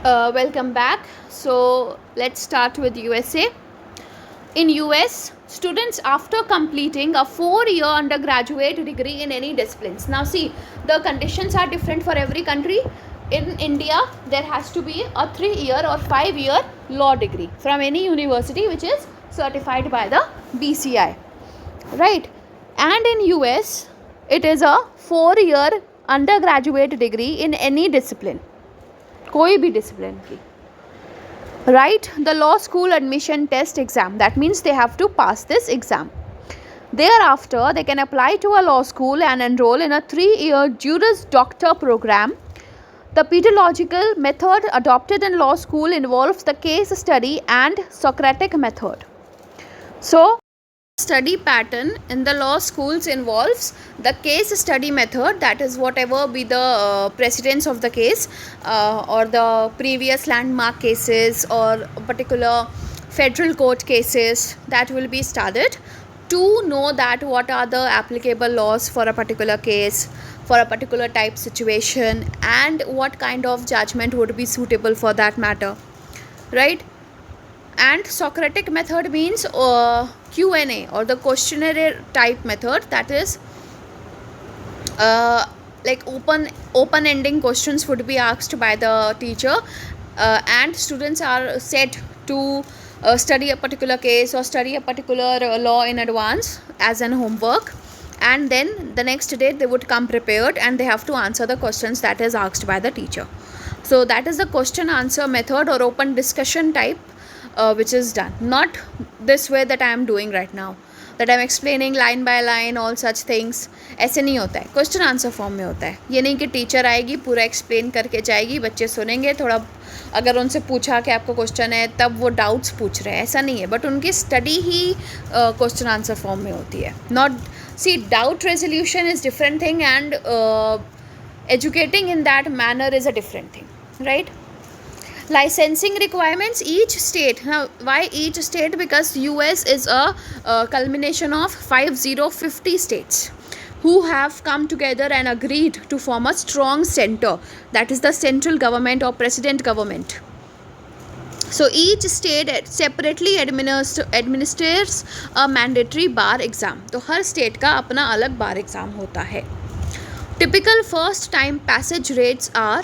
Welcome back. So let's start with USA. In US, students after completing a 4-year undergraduate degree in any disciplines. Now see, the conditions are different for every country. In India, there has to be a 3-year or 5-year law degree from any university which is certified by the BCI, right? And in US, it is a 4-year undergraduate degree in any discipline, कोई भी discipline की. Write the law school admission test exam. That means they have to pass this exam. Thereafter, they can apply to a law school and enroll in a 3-year Juris Doctor program. The pedagogical method adopted in law school involves the case study and Socratic method. So, study pattern in the law schools involves the case study method, that is whatever be the precedents of the case or the previous landmark cases or particular federal court cases that will be studied to know that what are the applicable laws for a particular case, for a particular type situation, and what kind of judgment would be suitable for that matter, right? And Socratic method means Q&A or the questionnaire type method, that is like open ending questions would be asked by the teacher and students are set to study a particular case or study a particular law in advance as an homework, and then the next day they would come prepared and they have to answer the questions that is asked by the teacher. So that is the question answer method or open discussion type which is done, not this way that I am doing right now, that I am explaining line by line all such things. ऐसे नहीं होता है, question answer form में होता है. ये नहीं कि टीचर आएगी पूरा एक्सप्लेन करके जाएगी, बच्चे सुनेंगे, थोड़ा अगर उनसे पूछा कि आपका क्वेश्चन है तब वो डाउट्स पूछ रहे हैं, ऐसा नहीं है. बट उनकी स्टडी ही क्वेश्चन आंसर फॉर्म में होती है. Not see doubt resolution is different thing and educating in that manner is a different thing, right? Licensing requirements, each state. Now why each state? Because US is a culmination of 50 states who have come together and agreed to form a strong center, that is the central government or president government. So each state separately administers a mandatory bar exam. तो हर state का अपना अलग bar exam होता है. Typical first time passage rates are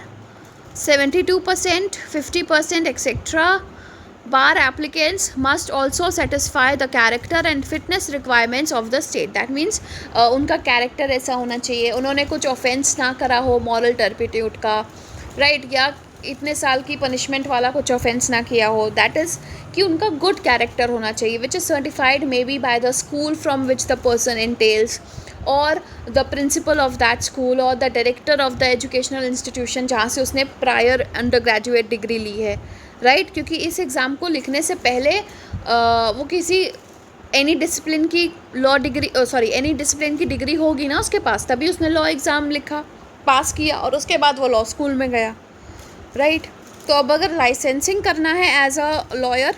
72%, 50%, etc. Bar applicants must also satisfy the character and fitness requirements of the state. That means उनका character ऐसा होना चाहिए, उन्होंने कुछ offense ना करा हो moral turpitude का, right? या इतने साल की punishment वाला कुछ offense ना किया हो. That is कि उनका good character होना चाहिए, which is certified maybe by the school from which the person entails, और the principal of that school or the director of the educational institution जहाँ से उसने prior undergraduate degree ली है, right? क्योंकि इस एग्ज़ाम को लिखने से पहले वो किसी एनी डिसिप्लिन की लॉ डिग्री एनी डिसिप्लिन की डिग्री होगी ना उसके पास, तभी उसने लॉ एग्ज़ाम लिखा, पास किया और उसके बाद वो लॉ स्कूल में गया, राइट? तो अब अगर लाइसेंसिंग करना है एज अ लॉयर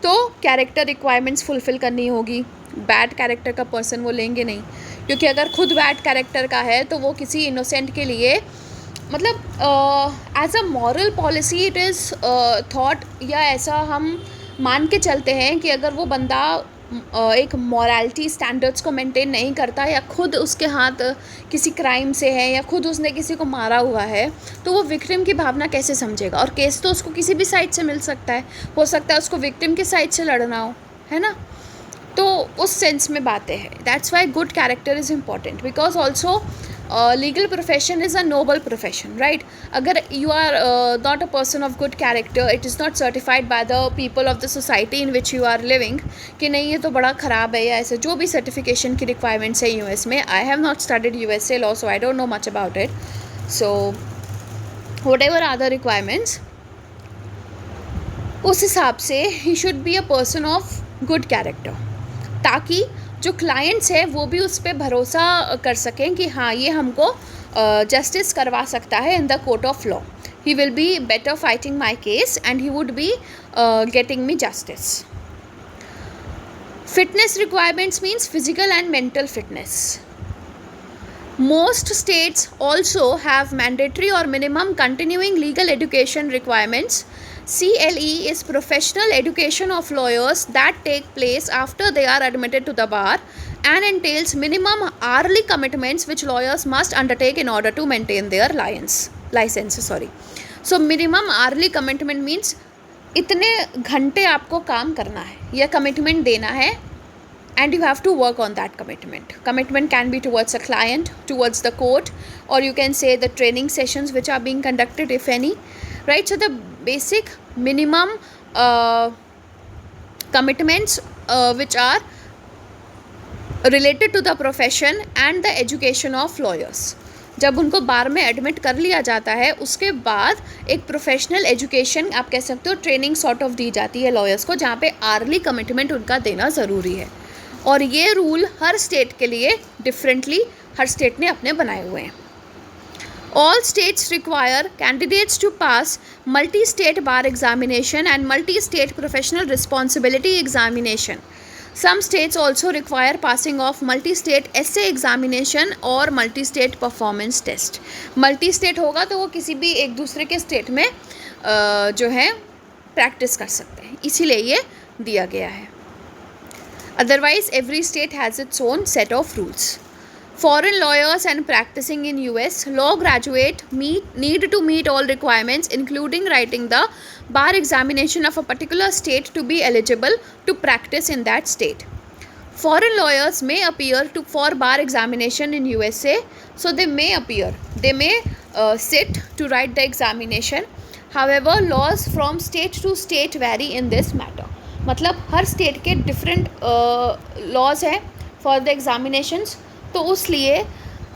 तो कैरेक्टर रिक्वायरमेंट्स फुलफ़िल करनी होगी. बैड कैरेक्टर का पर्सन वो लेंगे नहीं, क्योंकि अगर खुद बैड कैरेक्टर का है तो वो किसी इनोसेंट के लिए, मतलब as a moral policy it is thought, या ऐसा हम मान के चलते हैं कि अगर वो बंदा एक मॉरलिटी स्टैंडर्ड्स को मेंटेन नहीं करता या खुद उसके हाथ किसी क्राइम से है या खुद उसने किसी को मारा हुआ है, तो वो विक्टिम की भावना कैसे समझेगा? और केस तो उसको किसी भी साइड से मिल सकता है, हो सकता है उसको विक्टिम के साइड से लड़ना हो, है ना? तो उस सेंस में बातें हैं. That's why good character is important, because also legal profession is a noble profession, right? अगर you are not a person of good character, it is not certified by the people of the society in which you are living कि नहीं ये तो बड़ा ख़राब है, या ऐसे जो भी सर्टिफिकेशन की रिक्वायरमेंट्स है यूएस में. I have not studied USA law, so I don't know much about it. So whatever are the requirements, उस हिसाब से ही should be a person of good character, ताकि जो क्लाइंट्स है वो भी उस पर भरोसा कर सकें कि हाँ ये हमको जस्टिस करवा सकता है in the court of law. He will be better fighting my case and he would be getting me justice. Fitness requirements means physical and mental fitness. Most states also have mandatory or minimum continuing legal education requirements. CLE is professional education of lawyers that take place after they are admitted to the bar and entails minimum hourly commitments which lawyers must undertake in order to maintain their license. So minimum hourly commitment means इतने घंटे आपको काम करना है या commitment देना है, and you have to work on that commitment. Commitment can be towards a client, towards the court, or you can say the training sessions which are being conducted, if any, right? So the basic minimum commitments which are related to the profession and the education of lawyers. जब उनको बार में admit कर लिया जाता है उसके बाद एक प्रोफेशनल एजुकेशन, आप कह सकते हो ट्रेनिंग सॉर्ट ऑफ दी जाती है लॉयर्स को, जहाँ पे आर्ली कमिटमेंट उनका देना ज़रूरी है. और ये रूल हर स्टेट के लिए डिफरेंटली हर स्टेट ने अपने बनाए हुए हैं. All states require candidates to pass multi-state bar examination and multi-state professional responsibility examination. Some states also require passing of multi-state essay examination और multi-state performance test. Multi-state होगा तो वो किसी भी एक दूसरे के स्टेट में जो है प्रैक्टिस कर सकते हैं, इसीलिए ये दिया गया है. Otherwise, every state has its own set of rules. Foreign lawyers and practicing in US, law graduate need to meet all requirements including writing the bar examination of a particular state to be eligible to practice in that state. Foreign lawyers may appear for bar examination in USA, so they may sit to write the examination. However, laws from state to state vary in this matter. मतलब हर state के different laws हैं for the examinations, तो उसलिए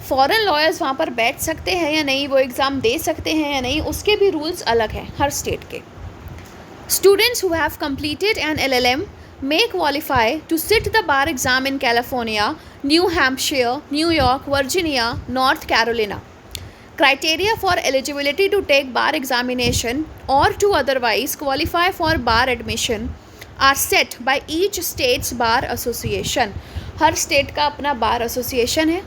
foreign lawyers वहाँ पर बैठ सकते हैं या नहीं, वो एग्ज़ाम दे सकते हैं या नहीं, उसके भी रूल्स अलग हैं हर स्टेट के. Students who have completed an LLM may qualify to sit the bar exam in California, New Hampshire, New York, Virginia, North Carolina. Criteria for eligibility to take bar examination or to otherwise qualify for bar admission are set by each state's bar association. Her state का अपना bar association है,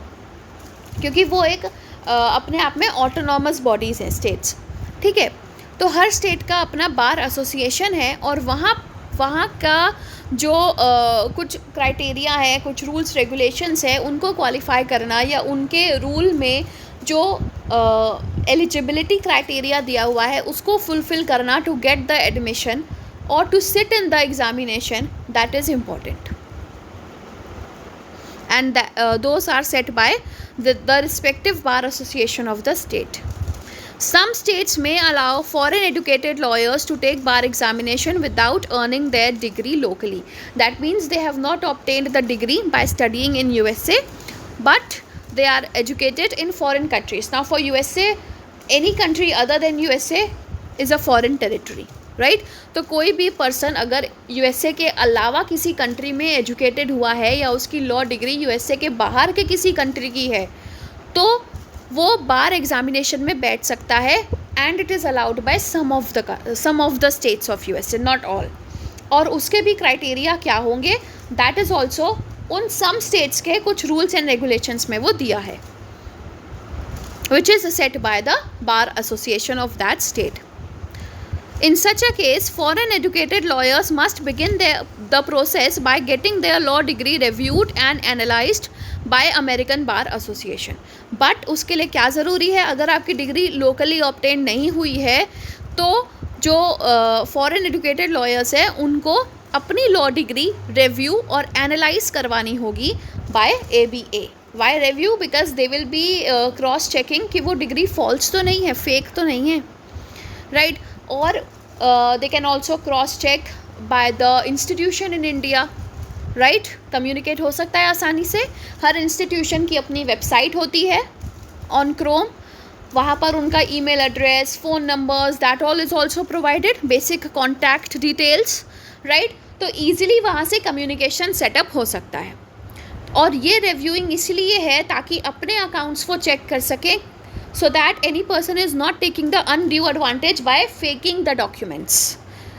क्योंकि वो एक अपने आप में autonomous bodies हैं स्टेट्स, ठीक है. तो हर स्टेट का अपना बार एसोसिएशन है और वहाँ का जो कुछ क्राइटेरिया है, कुछ रूल्स रेगुलेशंस है, उनको क्वालिफाई करना या उनके रूल में जो एलिजिबिलिटी क्राइटेरिया दिया हुआ है उसको फुलफ़िल करना to get the admission or to sit in the examination, that is important. And those are set by the respective bar association of the state. Some states may allow foreign educated lawyers to take bar examination without earning their degree locally. That means they have not obtained the degree by studying in USA, but they are educated in foreign countries. Now for USA, any country other than USA is a foreign territory. Right तो कोई भी person अगर USA के अलावा किसी country में educated हुआ है या उसकी लॉ डिग्री यूएसए के बाहर के किसी कंट्री की है तो वो बार एग्जामिनेशन में बैठ सकता है, and it is allowed by some of the states of USA, not all. और उसके भी क्राइटेरिया क्या होंगे, दैट इज़ ऑल्सो उन सम स्टेट्स के कुछ रूल्स एंड रेगुलेशंस में वो दिया है, which is set by the bar association of that state. In such a case, foreign educated lawyers must begin the process by getting their law degree reviewed and analyzed by American Bar Association. But उसके लिए क्या ज़रूरी है, अगर आपकी degree locally obtain नहीं हुई है तो जो फॉरेन एजुकेटेड लॉयर्स हैं उनको अपनी लॉ डिग्री रिव्यू और एनालाइज करवानी होगी by ABA. Why review? Because they will be cross checking कि वो डिग्री फॉल्स तो नहीं है, फेक तो नहीं है, राइट. और they can also cross check by the institution in India, right. Communicate हो सकता है आसानी से. हर इंस्टीट्यूशन की अपनी वेबसाइट होती है ऑन क्रोम, वहाँ पर उनका email address, phone numbers, that all is also provided, basic contact details, right. तो ईजिली वहाँ से कम्युनिकेशन सेटअप हो सकता है. और ये रिव्यूइंग इसलिए है ताकि अपने अकाउंट्स को चेक कर सकें, so that any person is not taking the undue advantage by faking the documents.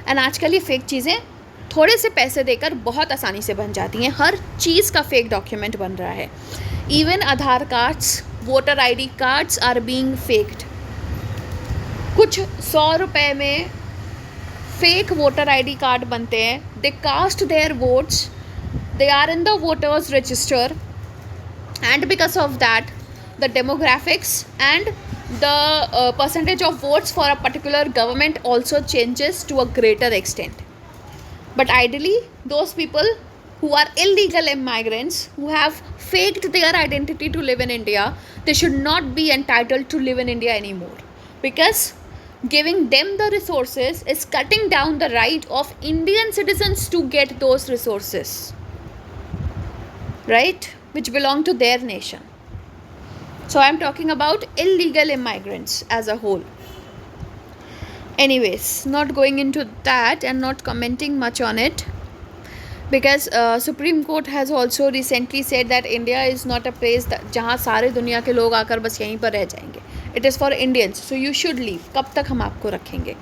and आजकल ये फेक चीज़ें थोड़े से पैसे देकर बहुत आसानी से बन जाती हैं. हर चीज़ का फेक डॉक्यूमेंट बन रहा है. Even Aadhaar cards voter ID cards are being faked. कुछ 100 रुपए में फेक वोटर ID कार्ड बनते हैं. They cast their votes, they are in the voters register, and because of that the demographics and the percentage of votes for a particular government also changes to a greater extent. But ideally, those people who are illegal immigrants, who have faked their identity to live in India, they should not be entitled to live in India anymore, because giving them the resources is cutting down the right of Indian citizens to get those resources, right, which belong to their nation. So I am talking about illegal immigrants as a whole. Anyways, not going into that and not commenting much on it, because Supreme Court has also recently said that India is not a place जहाँ सारे दुनिया के लोग आकर बस यहीं पर रह जाएंगे. It is for Indians, so you should leave. कब तक हम आपको रखेंगे?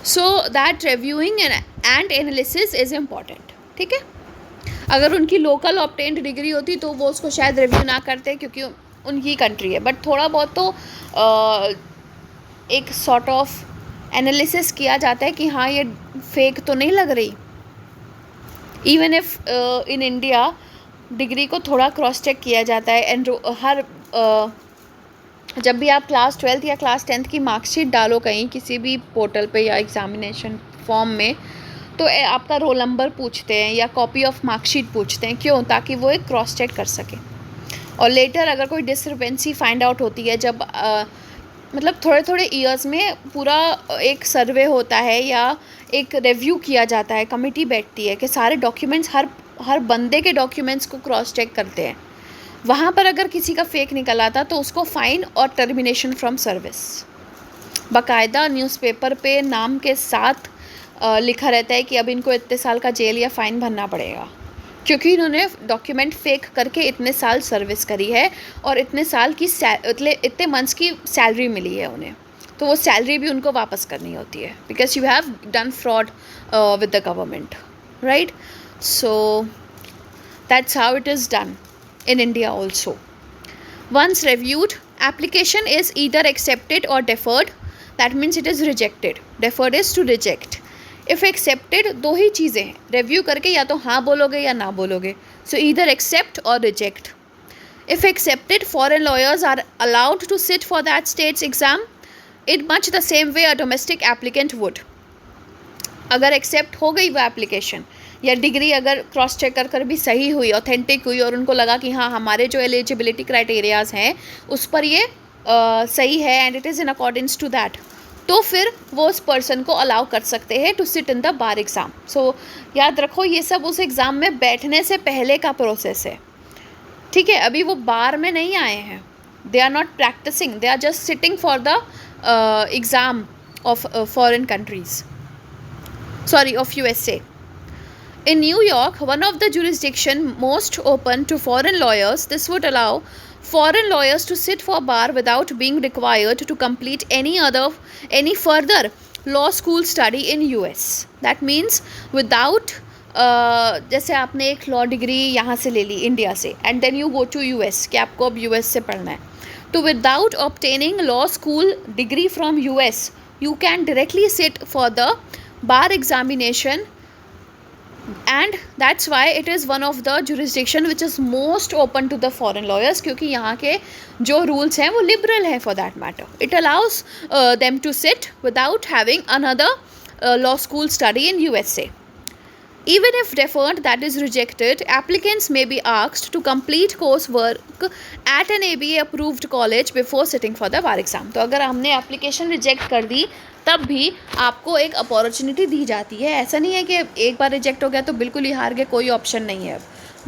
So that reviewing and analysis is important. ठीक है. अगर उनकी लोकल ऑब्टेन्ड डिग्री होती तो वो उसको शायद रिव्यू ना करते, क्योंकि उनकी कंट्री है. बट थोड़ा बहुत तो एक सॉर्ट ऑफ एनालिसिस किया जाता है कि हाँ ये फेक तो नहीं लग रही. Even if in India degree को थोड़ा क्रॉस चेक किया जाता है. एंड हर जब भी आप क्लास 12th या क्लास 10th की मार्कशीट डालो कहीं किसी भी पोर्टल पे या एग्जामिनेशन फॉर्म में, तो आपका रोल नंबर पूछते हैं या कॉपी ऑफ मार्कशीट पूछते हैं. क्यों? ताकि वो एक क्रॉस चेक कर सकें. और लेटर अगर कोई डिस्क्रिपेंसी फाइंड आउट होती है, जब मतलब थोड़े थोड़े ईयर्स में पूरा एक सर्वे होता है या एक रिव्यू किया जाता है, कमेटी बैठती है कि सारे डॉक्यूमेंट्स हर बंदे के डॉक्यूमेंट्स को क्रॉस चेक करते हैं. वहाँ पर अगर किसी का फेक निकल आता तो उसको फ़ाइन और टर्मिनेशन फ्रॉम सर्विस बाकायदा न्यूज़पेपर पे नाम के साथ लिखा रहता है कि अब इनको इतने साल का जेल या फ़ाइन भरना पड़ेगा, क्योंकि इन्होंने डॉक्यूमेंट फेक करके इतने साल सर्विस करी है और इतने साल की इतने मंथ्स की सैलरी मिली है उन्हें, तो वो सैलरी भी उनको वापस करनी होती है, because you have done fraud with the government, right. So that's how it is done in India also. Once reviewed, application is either accepted or deferred. That means it is rejected. Deferred is to reject. If accepted, दो ही चीज़ें हैं. Review करके या तो हाँ बोलोगे या ना बोलोगे. So either accept or reject. If accepted, foreign lawyers are allowed to sit for that state's exam in much the same way a domestic applicant would. अगर एक्सेप्ट हो गई वो एप्लीकेशन या डिग्री अगर क्रॉस चेक कर भी सही हुई, ऑथेंटिक हुई और उनको लगा कि हाँ हमारे जो एलिजिबिलिटी क्राइटेरियाज़ हैं उस पर ये सही है and it is in accordance to that, तो फिर वो उस पर्सन को अलाउ कर सकते हैं to sit in the bar exam. So याद रखो ये सब उस एग्ज़ाम में बैठने से पहले का प्रोसेस है. ठीक है, अभी वो बार में नहीं आए हैं. They are not practising, they are just sitting for the exam of foreign countries, sorry, of USA. In New York, one of the jurisdiction most open to foreign lawyers, this would allow foreign lawyers to sit for bar without being required to complete any further law school study in US. That means without जैसे आपने एक law degree यहाँ से ले ली India से and then you go to US कि आपको अब US से पढ़ना है, तो without obtaining law school degree from US you can directly sit for the bar examination, and that's why it is one of the jurisdiction which is most open to the foreign lawyers, क्योंकि यहाँ के जो rules हैं वो liberal हैं for that matter. It allows them to sit without having another law school study in USA. Even if deferred, that is rejected, applicants may be asked to complete coursework at an ABA approved college before sitting for the bar exam. तो अगर हमने application reject कर दी तब भी आपको एक opportunity दी जाती है. ऐसा नहीं है कि एक बार रिजेक्ट हो गया तो बिल्कुल ही हार गए, कोई ऑप्शन नहीं है.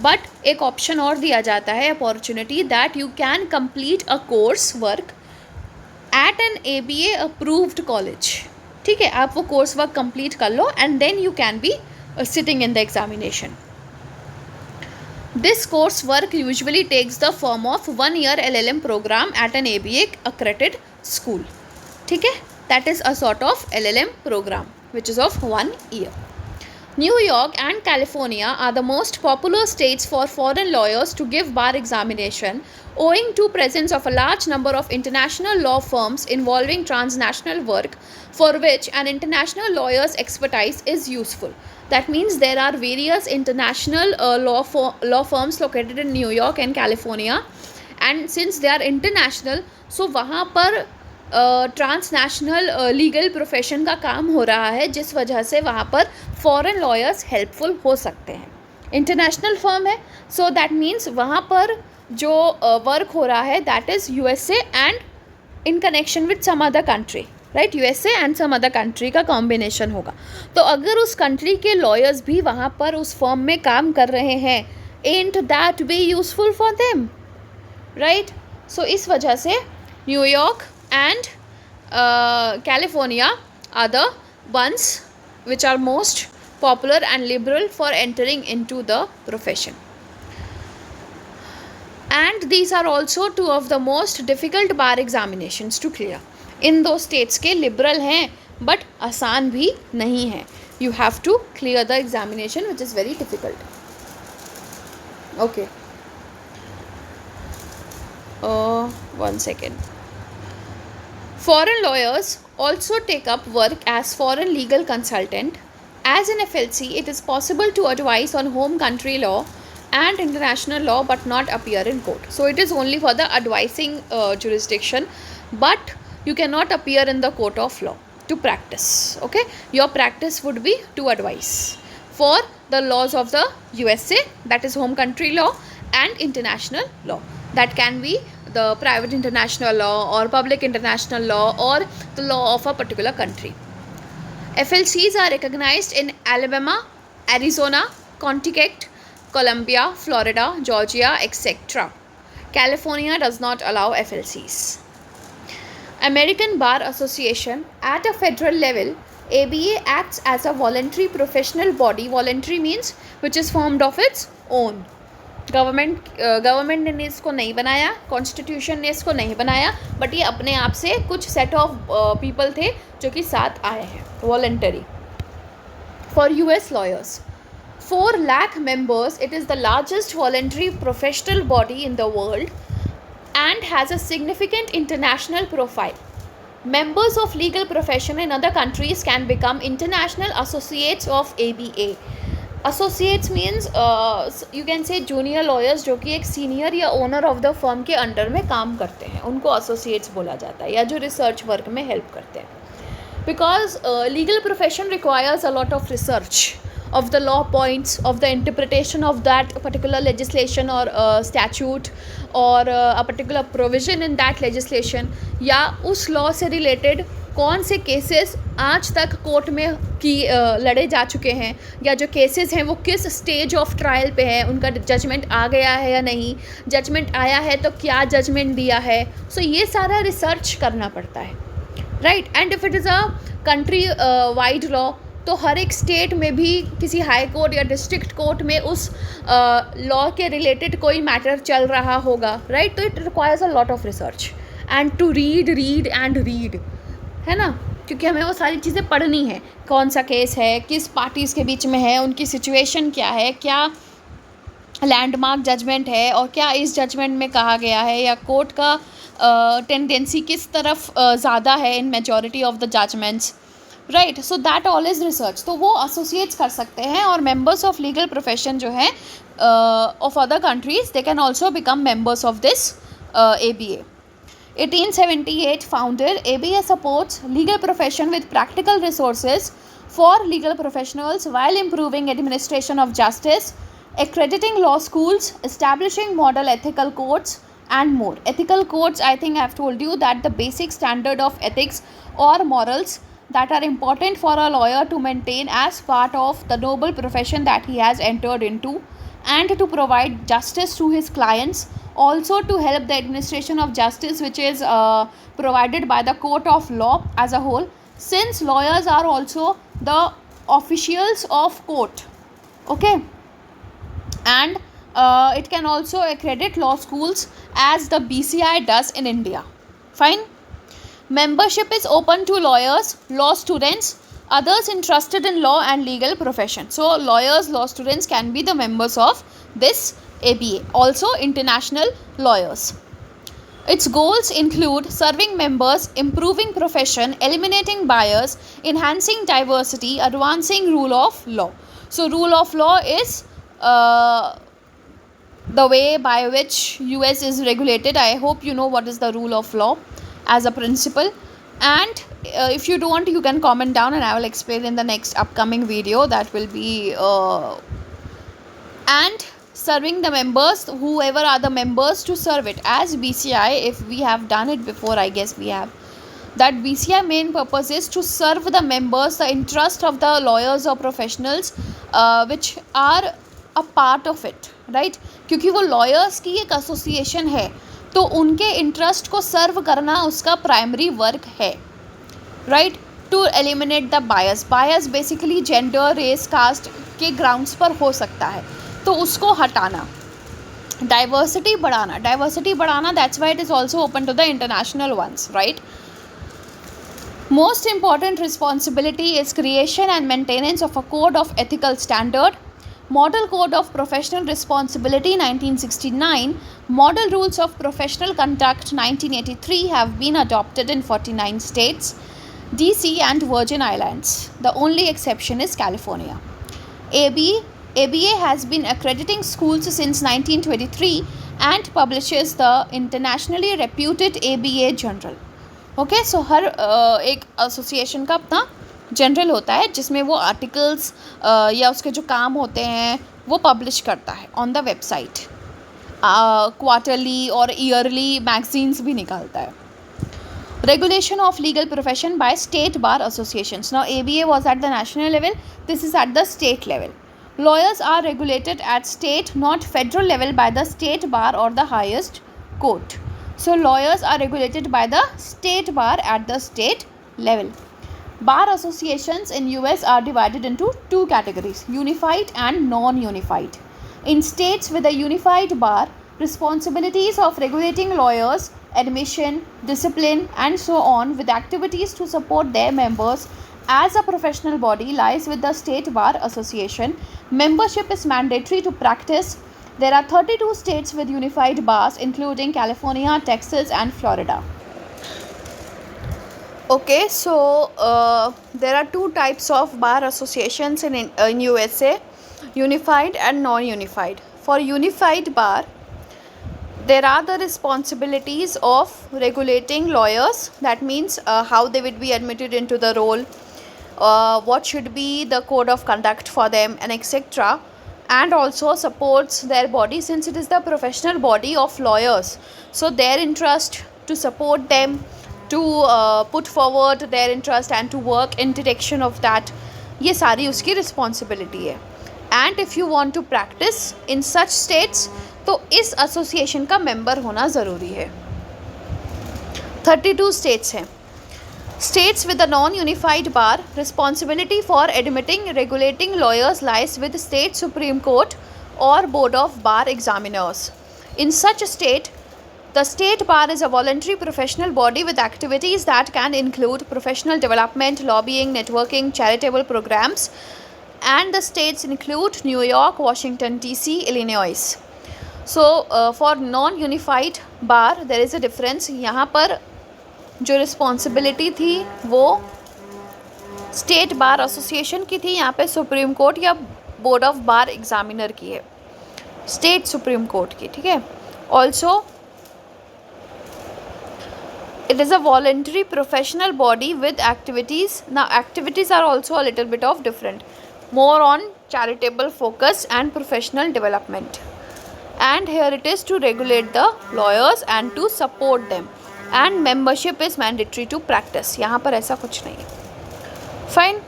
बट एक ऑप्शन और दिया जाता है, opportunity that you can complete a course work at an ABA approved college. ठीक है, आप वो कोर्स वर्क कंप्लीट कर लो and then you can be sitting in the examination. This coursework usually takes the form of 1-year LLM program at an ABA accredited school. ठीक है, that is a sort of LLM program which is of 1 year. New York and California are the most popular states for foreign lawyers to give bar examination owing to presence of a large number of international law firms involving transnational work for which an international lawyer's expertise is useful. That means there are various international law firms located in New York and California, and since they are international, so वहाँ पर transnational legal profession का काम हो रहा है, जिस वजह से वहाँ पर फॉरेन लॉयर्स हेल्पफुल हो सकते हैं. इंटरनेशनल फर्म है, सो दैट मीन्स वहाँ पर जो वर्क हो रहा है that is USA and in connection with some other country, right. USA and some other country का कॉम्बिनेशन होगा. तो अगर उस कंट्री के लॉयर्स भी वहाँ पर उस फर्म में काम कर रहे हैं, and that be useful for them, right. So इस वजह से New York and California are the ones which are most popular and liberal for entering into the profession. And these are also two of the most difficult bar examinations to clear. इन दो states के liberal हैं but आसान भी नहीं है. You have to clear the examination which is very difficult. Okay. 1 second. Foreign lawyers also take up work as foreign legal consultant. As in FLC, it is possible to advise on home country law and international law but not appear in court. So it is only for the advising jurisdiction, but you cannot appear in the court of law to practice. Okay, your practice would be to advise for the laws of the USA, that is home country law, and international law, that can be the private international law or public international law or the law of a particular country. FLCs are recognized in Alabama, Arizona, Connecticut, Columbia, Florida, Georgia, etc. California does not allow FLCs. American Bar Association at a federal level, ABA acts as a voluntary professional body. Voluntary means which is formed of its own. Government ने इसको नहीं बनाया, constitution ने इसको नहीं बनाया, but ये अपने आप से कुछ सेट ऑफ पीपल थे जो कि साथ आए हैं. Voluntary. For US lawyers, 4 lakh members, it is the largest voluntary professional body in the world and has a significant international profile. Members of legal profession in other countries can become international associates of ABA. Associates means you can say junior lawyers जो कि एक senior या owner of the firm के under में काम करते हैं, उनको एसोसिएट्स बोला जाता है, या जो रिसर्च वर्क में हेल्प करते हैं. Because legal profession requires a lot of research of the law points, of the interpretation of that particular legislation or statute or a particular provision in that legislation, या उस law से related कौन से cases आज तक court में की लड़े जा चुके हैं, या जो केसेस हैं वो किस स्टेज ऑफ ट्रायल पे हैं, उनका जजमेंट आ गया है या नहीं, जजमेंट आया है तो क्या जजमेंट दिया है. सो ये सारा रिसर्च करना पड़ता है, right. And if it is a country wide law, तो हर एक स्टेट में भी किसी हाई कोर्ट या डिस्ट्रिक्ट कोर्ट में उस लॉ के रिलेटेड कोई मैटर चल रहा होगा, राइट. तो it requires a lot of research and to read and read, है ना, क्योंकि हमें वो सारी चीज़ें पढ़नी है. कौन सा केस है, किस पार्टीज़ के बीच में है, उनकी सिचुएशन क्या है, क्या लैंडमार्क जजमेंट है, और क्या इस जजमेंट में कहा गया है, या कोर्ट का टेंडेंसी किस तरफ ज़्यादा है in majority of the judgments, right. So that all is research. तो वो एसोसिएट्स कर सकते हैं, और मेंबर्स ऑफ लीगल प्रोफेशन जो है of other countries, they can also become members of this ABA. 1878 founded, ABA supports legal profession with practical resources for legal professionals while improving administration of justice, accrediting law schools, establishing model ethical codes, and more. Ethical codes, I think I have told you that the basic standard of ethics or morals that are important for a lawyer to maintain as part of the noble profession that he has entered into, and to provide justice to his clients, also to help the administration of justice which is provided by the court of law as a whole, since lawyers are also the officials of court, okay. And it can also accredit law schools as the BCI does in India. Fine. Membership is open to lawyers, law students, others interested in law and legal profession. So lawyers, law students can be the members of this ABA. Also international lawyers. Its goals include serving members, improving profession, eliminating bias, enhancing diversity, advancing rule of law. So rule of law is the way by which US is regulated. I hope you know what is the rule of law as a principle. And if you don't, you can comment down and I will explain in the next upcoming video. That will be and serving the members, whoever are the members, to serve it as BCI. If we have done it before, I guess we have. That BCI main purpose is to serve the members, the interest of the lawyers or professionals which are a part of it, right? क्योंकि वो lawyers की एक association है, तो उनके interest को serve करना उसका primary work है, right? To eliminate the bias. Bias basically gender, race, caste के grounds पर हो सकता है, तो उसको हटाना. डाइवर्सिटी बढ़ाना, that's why it is also open to the international ones, right. Most important responsibility is creation and maintenance of a code of ethical standard. Model Code of Professional Responsibility 1969, Model Rules of Professional Conduct 1983 have been adopted in 49 states, DC and Virgin Islands. The only exception is California. ABA has been accrediting schools since 1923 and publishes the internationally reputed ABA Journal. Okay, so हर एक association का अपना general होता है जिसमें वो articles या उसके जो काम होते हैं वो पब्लिश करता है ऑन द वेबसाइट. क्वार्टरली और ईयरली मैगजीन्स भी निकालता है. Regulation of legal profession by state bar associations. Now ABA was at the national level, this is at the state level. Lawyers are regulated at state, not federal level, by the state bar or the highest court. So lawyers are regulated by the state bar at the state level. Bar associations in US are divided into two categories, unified and non-unified. In states with a unified bar, responsibilities of regulating lawyers, admission, discipline and so on with activities to support their members as a professional body lies with the State Bar Association. Membership is mandatory to practice. There are 32 states with unified bars including California, Texas and Florida. Okay, so there are two types of bar associations in USA, unified and non-unified. For unified bar, there are the responsibilities of regulating lawyers. That means how they would be admitted into the role, what should be the code of conduct for them and etc. And also supports their body since it is the professional body of lawyers. So their interest to support them, to put forward their interest and to work in direction of that, ये सारी उसकी responsibility है. And if you want to practice in such states, तो इस association का member होना ज़रूरी है. 32 states हैं. States with a non-unified bar, responsibility for admitting, regulating lawyers lies with state Supreme Court or Board of Bar Examiners. In such a state, the state bar is a voluntary professional body with activities that can include professional development, lobbying, networking, charitable programs, and the states include New York, Washington DC, Illinois. So for non-unified bar there is a difference. यहाँ पर जो responsibility थी वो state bar association की थी, यहाँ पे supreme court या बोर्ड ऑफ बार एग्जामिनर की है, स्टेट सुप्रीम कोर्ट की, ठीक है. Also it is a voluntary professional body with activities. Now activities are also a little bit of different, more on charitable focus and professional development. And here it is to regulate the lawyers and to support them. And membership is mandatory to practice. यहाँ पर ऐसा कुछ नहीं है. Fine.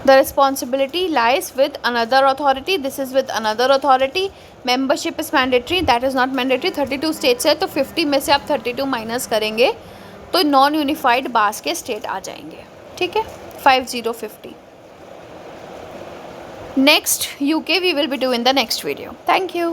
The responsibility lies with another authority. This is with another authority. Membership is mandatory. That is not mandatory. 32 states है तो 50 में से आप 32 माइनस करेंगे तो नॉन यूनिफाइड बास के स्टेट आ जाएंगे. ठीक है, 5050. Next UK we will be doing the next video. Thank you.